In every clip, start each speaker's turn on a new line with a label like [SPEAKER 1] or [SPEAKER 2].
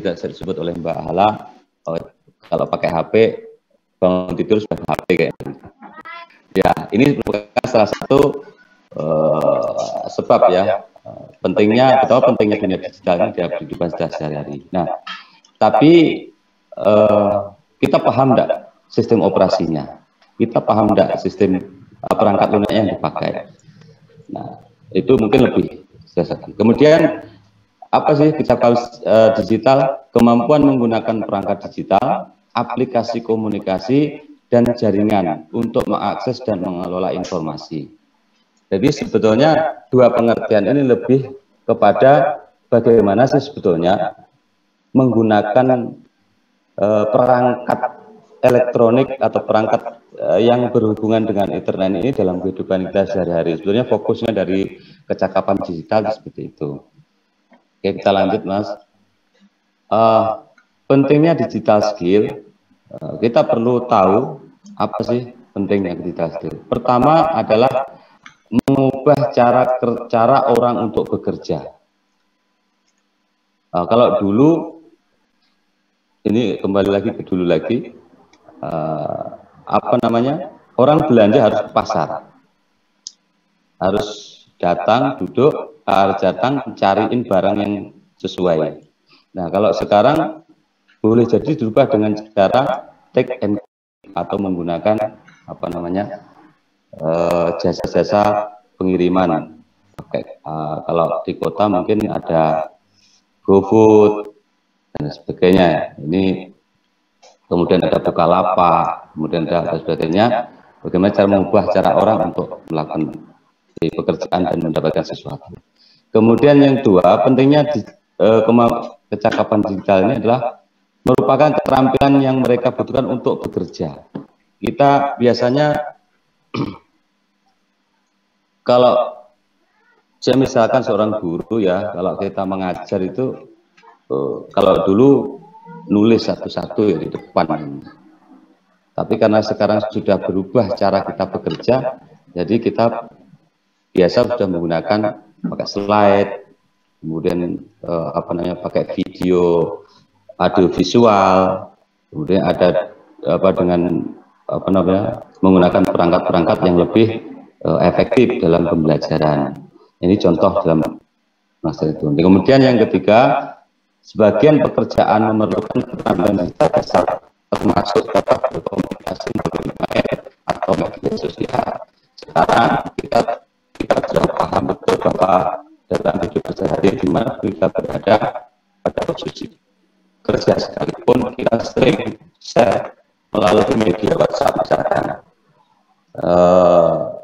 [SPEAKER 1] tidak disebut oleh Mbak Hala, kalau pakai HP bangun tidur sudah HP kayak gitu. Ya, ini merupakan salah satu sebab ya pentingnya, betapa pentingnya dunia digital ini dalam kehidupan sehari-hari. Nah, tapi kita paham enggak sistem operasinya? Kita paham enggak sistem perangkat lunak yang dipakai? Nah, itu mungkin lebih. Kemudian apa sih kecapapan digital? Kemampuan menggunakan perangkat digital, aplikasi komunikasi, dan jaringan untuk mengakses dan mengelola informasi. Jadi sebetulnya dua pengertian ini lebih kepada bagaimana sih sebetulnya menggunakan perangkat elektronik atau perangkat yang berhubungan dengan internet ini dalam kehidupan kita sehari-hari. Sebetulnya fokusnya dari kecakapan digital seperti itu. Oke, kita lanjut, Mas. Pentingnya digital skill, kita perlu tahu apa sih pentingnya digital skill. Pertama adalah mengubah cara orang untuk bekerja. Kalau dulu, ini kembali lagi ke dulu lagi, apa namanya, orang belanja harus ke pasar, harus datang, duduk, harus datang, cariin barang yang sesuai. Nah, kalau sekarang boleh jadi dirubah dengan cara take and atau menggunakan apa namanya jasa-jasa pengiriman. Kalau di kota mungkin ada GoFood dan sebagainya. Ini kemudian ada Bukalapak, kemudian ada sebagainya. Bagaimana cara mengubah cara orang untuk melakukan pekerjaan dan mendapatkan sesuatu. Kemudian yang dua, pentingnya kecakapan digital ini adalah merupakan keterampilan yang mereka butuhkan untuk bekerja. Kita biasanya kalau saya misalkan seorang guru ya, kalau kita mengajar itu kalau dulu nulis satu-satu ya di depan. Tapi karena sekarang sudah berubah cara kita bekerja, jadi kita biasa sudah menggunakan pakai slide, kemudian apa namanya pakai video, audio visual, kemudian ada apa dengan apa namanya menggunakan perangkat-perangkat yang lebih efektif dalam pembelajaran. Ini contoh dalam masa itu. Kemudian yang ketiga, sebagian pekerjaan memerlukan keterampilan dasar termasuk dapat berkomunikasi melalui email atau media sosial. Sekarang kita sudah paham betul bahwa dalam hidup sehari di mana kita berada pada posisi kerja sekalipun kita sering share melalui media WhatsApp misalkan.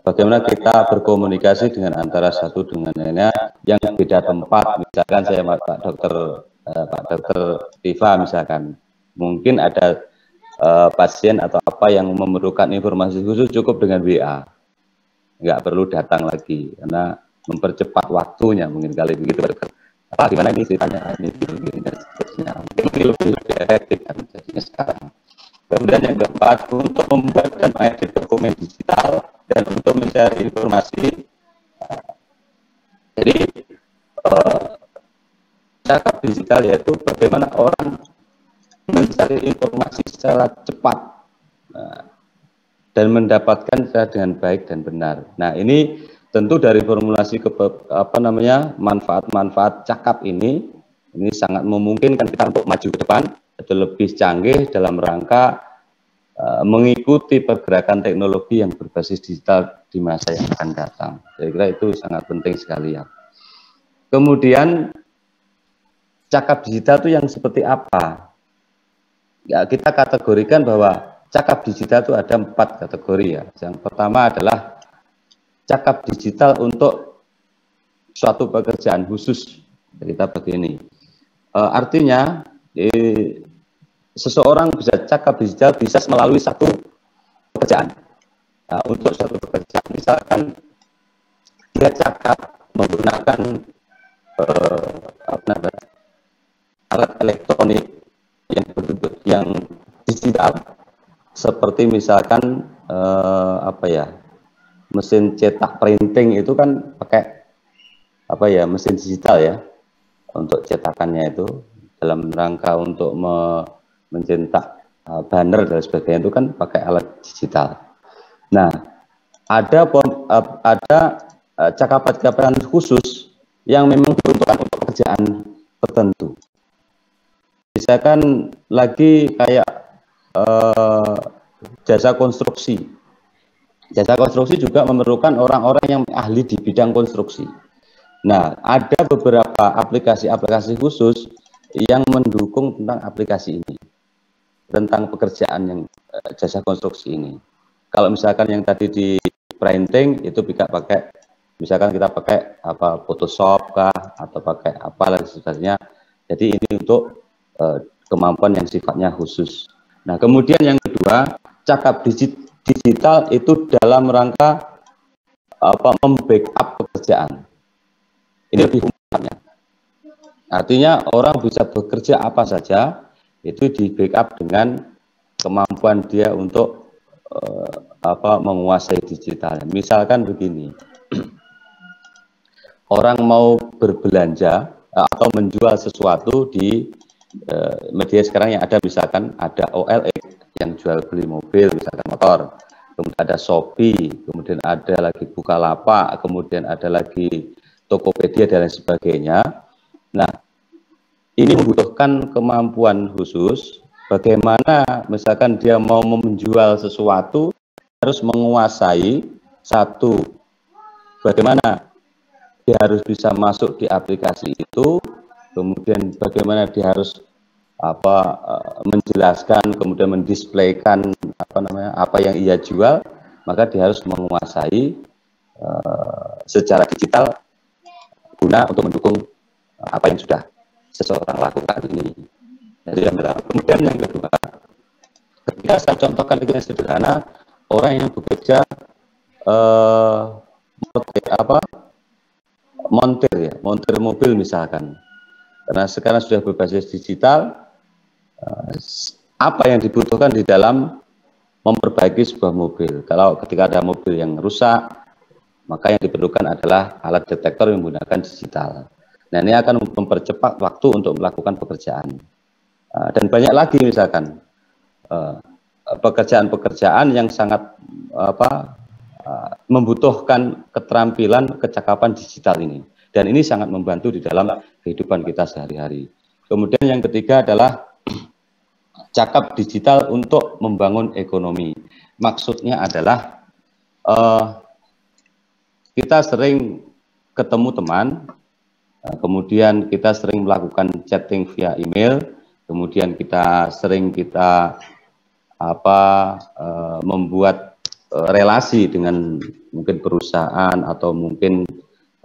[SPEAKER 1] Bagaimana kita berkomunikasi dengan antara satu dengan lainnya yang beda tempat, misalkan saya Pak Dokter Tifa misalkan, mungkin ada pasien atau apa yang memerlukan informasi khusus cukup dengan WA, nggak perlu datang lagi karena mempercepat waktunya mungkin kali begitu. Apa gimana ini ceritanya ini dan seterusnya, mungkin lebih efektif kan jadinya sekarang. Kemudian yang keempat, untuk membuat dan mengedit dokumen digital dan untuk mencari informasi. Jadi cakap digital yaitu bagaimana orang mencari informasi secara cepat dan mendapatkan dengan baik dan benar. Nah, ini tentu dari formulasi apa namanya manfaat-manfaat cakap ini sangat memungkinkan kita untuk maju ke depan atau lebih canggih dalam rangka mengikuti pergerakan teknologi yang berbasis digital di masa yang akan datang. Saya kira itu sangat penting sekali ya. Kemudian cakap digital itu yang seperti apa? Ya, kita kategorikan bahwa cakap digital itu ada 4 kategori ya. Yang pertama adalah cakap digital untuk suatu pekerjaan khusus. Kita begini. Artinya seseorang bisa cakap digital bisa melalui satu pekerjaan. Nah, untuk suatu pekerjaan, misalkan dia cakap menggunakan alat elektronik yang digital, seperti misalkan apa ya, mesin cetak printing itu kan pakai apa ya, mesin digital ya untuk cetakannya itu. dalam rangka untuk mencetak banner dan sebagainya itu kan pakai alat digital. Nah, ada cakapan-cakapan khusus yang memang diperuntukkan untuk pekerjaan tertentu. Misalkan lagi kayak jasa konstruksi. Jasa konstruksi juga memerlukan orang-orang yang ahli di bidang konstruksi. Nah, ada beberapa aplikasi-aplikasi khusus yang mendukung tentang aplikasi ini, tentang pekerjaan yang jasa konstruksi ini. Kalau misalkan yang tadi di printing itu bisa pakai, misalkan kita pakai Photoshop kah atau pakai apa lagi sebagainya. Jadi ini untuk kemampuan yang sifatnya khusus. Nah, kemudian yang kedua, cakap digital itu dalam rangka membackup pekerjaan. Ini lebih umumnya. Artinya orang bisa bekerja apa saja itu di backup dengan kemampuan dia untuk menguasai digital. Misalkan begini, orang mau berbelanja atau menjual sesuatu di media sekarang yang ada, misalkan ada OLX yang jual beli mobil, misalkan motor, kemudian ada Shopee, kemudian ada lagi Bukalapak, kemudian ada lagi Tokopedia dan lain sebagainya. Nah, ini membutuhkan kemampuan khusus. Bagaimana misalkan dia mau menjual sesuatu harus menguasai satu, bagaimana dia harus bisa masuk di aplikasi itu, kemudian bagaimana dia harus menjelaskan, kemudian mendisplaykan apa yang ia jual, maka dia harus menguasai secara digital guna untuk mendukung apa yang sudah seseorang lakukan ini. Jadi kemudian yang kedua, ketika saya contohkan itu yang sederhana, orang yang bekerja montir mobil misalkan, karena sekarang sudah berbasis digital, apa yang dibutuhkan di dalam memperbaiki sebuah mobil. Kalau ketika ada mobil yang rusak, maka yang diperlukan adalah alat detektor yang menggunakan digital. Nah, ini akan mempercepat waktu untuk melakukan pekerjaan. Dan banyak lagi misalkan pekerjaan-pekerjaan yang sangat membutuhkan keterampilan kecakapan digital ini. Dan ini sangat membantu di dalam kehidupan kita sehari-hari. Kemudian yang ketiga adalah cakap digital untuk membangun ekonomi. Maksudnya adalah kita sering ketemu teman, kemudian kita sering melakukan chatting via email, kemudian kita sering membuat relasi dengan mungkin perusahaan atau mungkin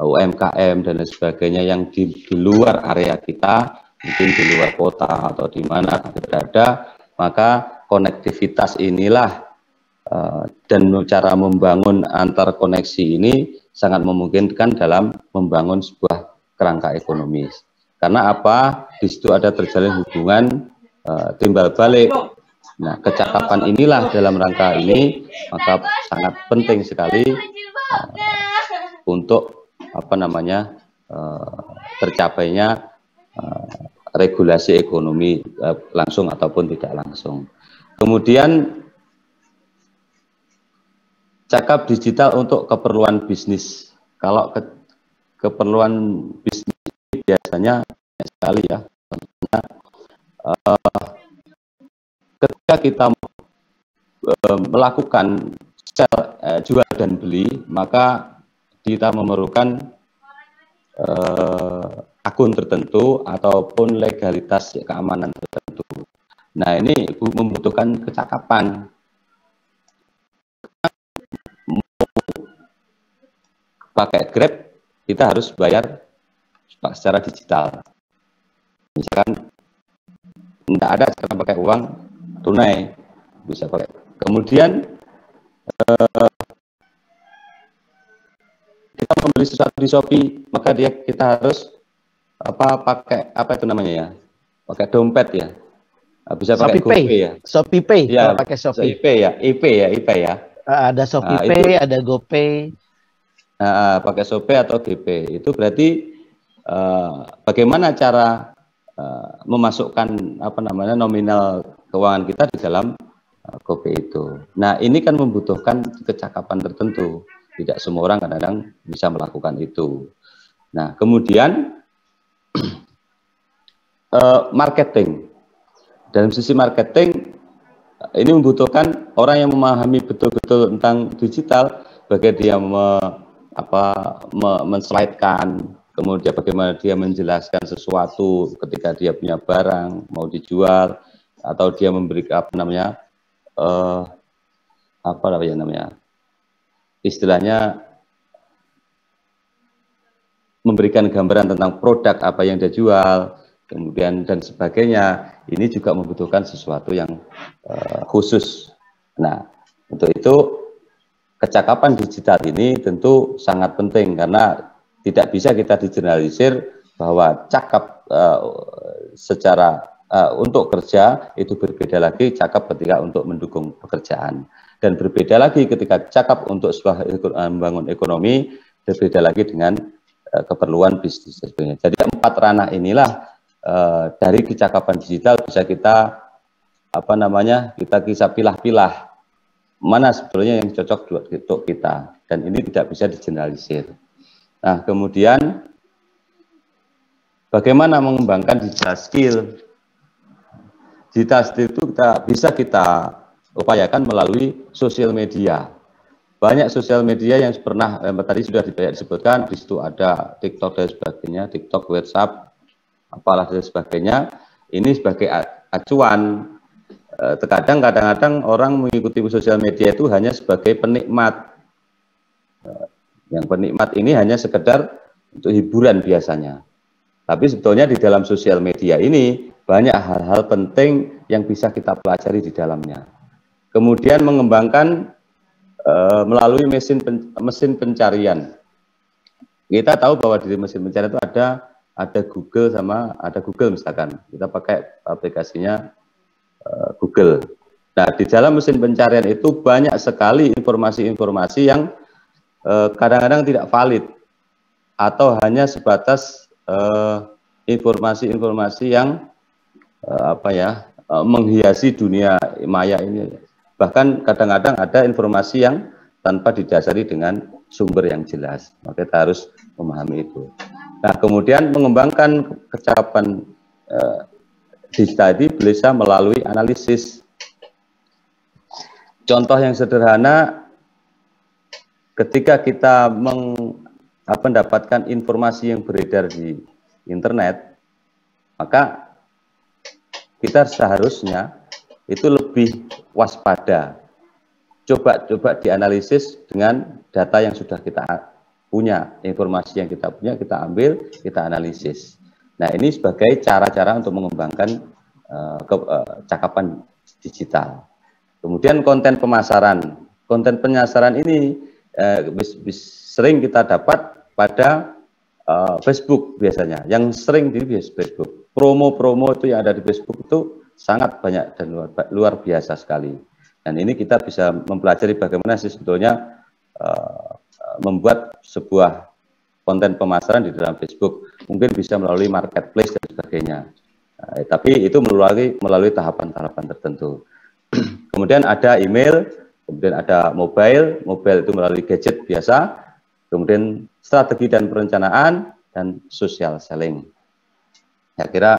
[SPEAKER 1] UMKM dan lain sebagainya yang di luar area kita, mungkin di luar kota atau di mana berada, maka konektivitas inilah dan cara membangun antar koneksi ini sangat memungkinkan dalam membangun sebuah kerangka ekonomis. Karena apa? Di situ ada terjalin hubungan timbal balik. Nah, kecakapan inilah dalam rangka ini maka sangat penting sekali untuk tercapainya regulasi ekonomi langsung ataupun tidak langsung. Kemudian cakap digital untuk keperluan bisnis. Kalau keperluan bisnis biasanya sekali ya. Ketika kita melakukan jual dan beli, maka kita memerlukan akun tertentu ataupun legalitas keamanan tertentu. Nah, ini membutuhkan kecakapan. Pakai Grab, kita harus bayar secara digital. Misalkan tidak ada sekarang pakai uang tunai, bisa pakai. Kemudian kita membeli sesuatu di Shopee, maka kita harus pakai pakai dompet ya, bisa pakai GoPay ya.
[SPEAKER 2] Shopee Pay
[SPEAKER 1] ya,
[SPEAKER 2] pakai Shopee.
[SPEAKER 1] IP ya.
[SPEAKER 2] Ada Shopee Pay, ada GoPay.
[SPEAKER 1] Pakai Shopee atau GoPay itu berarti bagaimana cara memasukkan nominal keuangan kita di dalam GoPay itu. Nah, ini kan membutuhkan kecakapan tertentu. Tidak semua orang kadang-kadang bisa melakukan itu. Nah, kemudian marketing. Dalam sisi marketing, ini membutuhkan orang yang memahami betul-betul tentang digital, bagaimana dia menslide-kan, kemudian bagaimana dia menjelaskan sesuatu ketika dia punya barang mau dijual, atau dia memberi istilahnya memberikan gambaran tentang produk apa yang dia jual, kemudian dan sebagainya. Ini juga membutuhkan sesuatu yang khusus. Nah, untuk itu kecakapan digital ini tentu sangat penting, karena tidak bisa kita digeneralisir bahwa cakap secara untuk kerja itu berbeda lagi cakap ketika untuk mendukung pekerjaan, dan berbeda lagi ketika cakap untuk sebuah membangun ekonomi, berbeda lagi dengan keperluan bisnis sebagainya. Jadi 4 ranah inilah dari kecakapan digital bisa kita kita bisa pilah-pilah mana sebetulnya yang cocok untuk kita, dan ini tidak bisa digeneralisir. Nah, kemudian bagaimana mengembangkan digital skill? Digital skill itu bisa kita upayakan melalui sosial media. Banyak sosial media yang pernah tadi sudah disebutkan, di situ ada TikTok dan sebagainya, TikTok, WhatsApp, apalah dan sebagainya. Ini sebagai acuan. Terkadang kadang-kadang orang mengikuti sosial media itu hanya sebagai penikmat. Yang penikmat ini hanya sekedar untuk hiburan biasanya. Tapi sebetulnya di dalam sosial media ini banyak hal-hal penting yang bisa kita pelajari di dalamnya. Kemudian mengembangkan melalui mesin pencarian. Kita tahu bahwa di mesin pencarian itu ada Google ada Google misalkan. Kita pakai aplikasinya Google. Nah, di dalam mesin pencarian itu banyak sekali informasi-informasi yang kadang-kadang tidak valid atau hanya sebatas informasi-informasi yang menghiasi dunia maya ini. Bahkan kadang-kadang ada informasi yang tanpa didasari dengan sumber yang jelas. Maka kita harus memahami itu. Nah, kemudian mengembangkan kecakapan digital tadi bisa melalui analisis. Contoh yang sederhana, ketika kita mendapatkan informasi yang beredar di internet, maka kita seharusnya itu lebih waspada. Coba dianalisis dengan data yang sudah kita punya, informasi yang kita punya, kita ambil, kita analisis. Nah, ini sebagai cara-cara untuk mengembangkan cakapan digital. Kemudian konten pemasaran. Konten pemasaran ini sering kita dapat pada Facebook biasanya. Yang sering di Facebook. Promo-promo itu yang ada di Facebook itu sangat banyak dan luar biasa sekali. Dan ini kita bisa mempelajari bagaimana sih sebetulnya membuat sebuah konten pemasaran di dalam Facebook. Mungkin bisa melalui marketplace dan sebagainya. Tapi itu melalui tahapan-tahapan tertentu. Kemudian ada email, kemudian ada mobile itu melalui gadget biasa, kemudian strategi dan perencanaan, dan social selling. Saya kira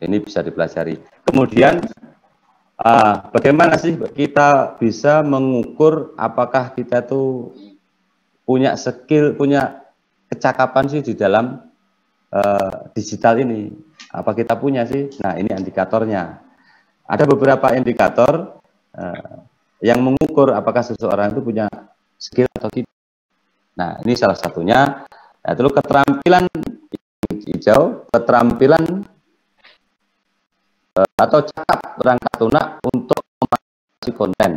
[SPEAKER 1] ini bisa dipelajari. Kemudian bagaimana sih kita bisa mengukur apakah kita tuh punya skill, punya kecakapan sih di dalam digital ini. Apa kita punya sih? Nah, ini indikatornya. Ada beberapa indikator yang mengukur apakah seseorang itu punya skill atau tidak. Nah, ini salah satunya. Nah, lalu keterampilan hijau, keterampilan atau cakap perangkat lunak untuk memahami konten.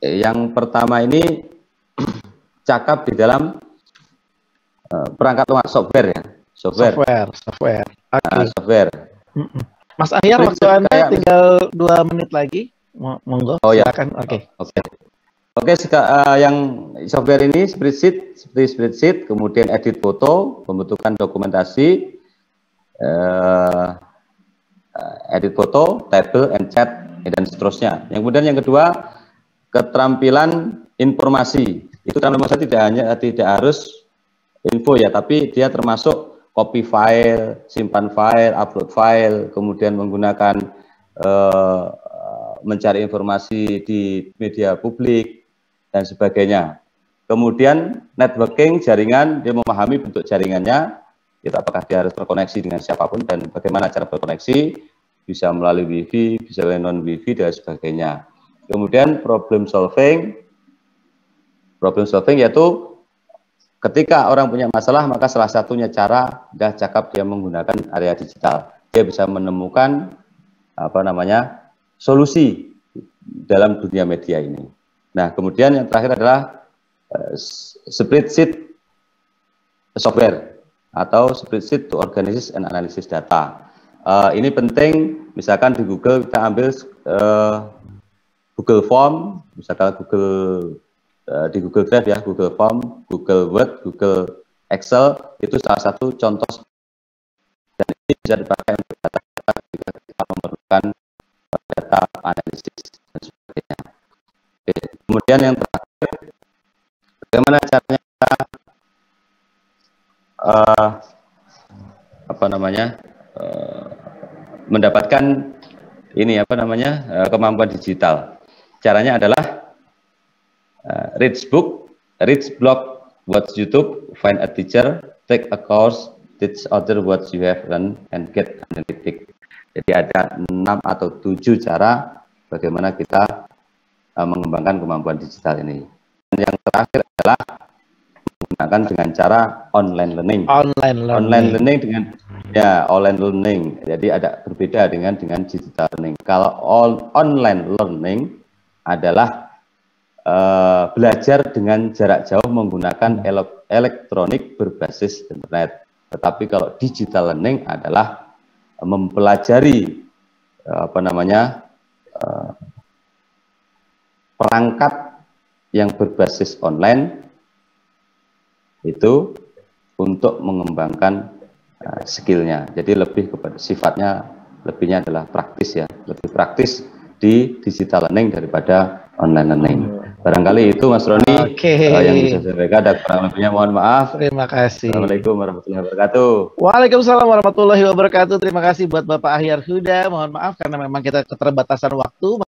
[SPEAKER 1] Yang pertama ini cakap di dalam perangkat lunak software ya. Software.
[SPEAKER 2] Oke.
[SPEAKER 1] Software.
[SPEAKER 2] Mas Ahyar, waktu Anda tinggal 2 menit lagi. Monggo, silakan.
[SPEAKER 1] Oke, yang software ini seperti spreadsheet, kemudian edit foto, pembentukan dokumentasi, edit foto, table, and chat, dan seterusnya. Yang kemudian yang kedua, keterampilan informasi. Itu keterampilan tidak harus info ya, tapi dia termasuk copy file, simpan file, upload file, kemudian menggunakan mencari informasi di media publik dan sebagainya. Kemudian networking, jaringan, dia memahami bentuk jaringannya, itu apakah dia harus terkoneksi dengan siapapun dan bagaimana cara berkoneksi, bisa melalui wifi, bisa melalui non wifi dan sebagainya. Kemudian problem solving yaitu ketika orang punya masalah, maka salah satunya cara dah cakap dia menggunakan area digital. Dia bisa menemukan solusi dalam dunia media ini. Nah, kemudian yang terakhir adalah spreadsheet software atau spreadsheet to organize and analysis data. Ini penting, misalkan di Google kita ambil Google Form, misalkan di Google Drive ya, Google Form, Google Word, Google Excel, itu salah satu contoh dan ini bisa dipakai untuk data jika kita memerlukan data analisis dan sebagainya. Oke. Kemudian yang terakhir, bagaimana caranya kita mendapatkan ini kemampuan digital. Caranya adalah read book, watch YouTube, find a teacher, take a course, teach other what you have learned, and get analytic. Jadi ada 6 atau 7 cara bagaimana kita mengembangkan kemampuan digital ini. Dan yang terakhir adalah menggunakan dengan cara online learning. Online learning dengan online learning. Jadi ada berbeda dengan digital learning. Kalau online learning adalah belajar dengan jarak jauh menggunakan elektronik berbasis internet. Tetapi kalau digital learning adalah mempelajari perangkat yang berbasis online itu untuk mengembangkan skillnya. Jadi lebih kepada lebihnya adalah praktis ya, lebih praktis di digital learning daripada online learning. Barangkali itu Mas Roni yang bisa saya sampaikan, dan kurang lebihnya mohon maaf.
[SPEAKER 2] Terima kasih.
[SPEAKER 1] Assalamualaikum warahmatullahi wabarakatuh.
[SPEAKER 2] Waalaikumsalam warahmatullahi wabarakatuh. Terima kasih buat Bapak Ahyar Huda. Mohon maaf karena memang kita keterbatasan waktu.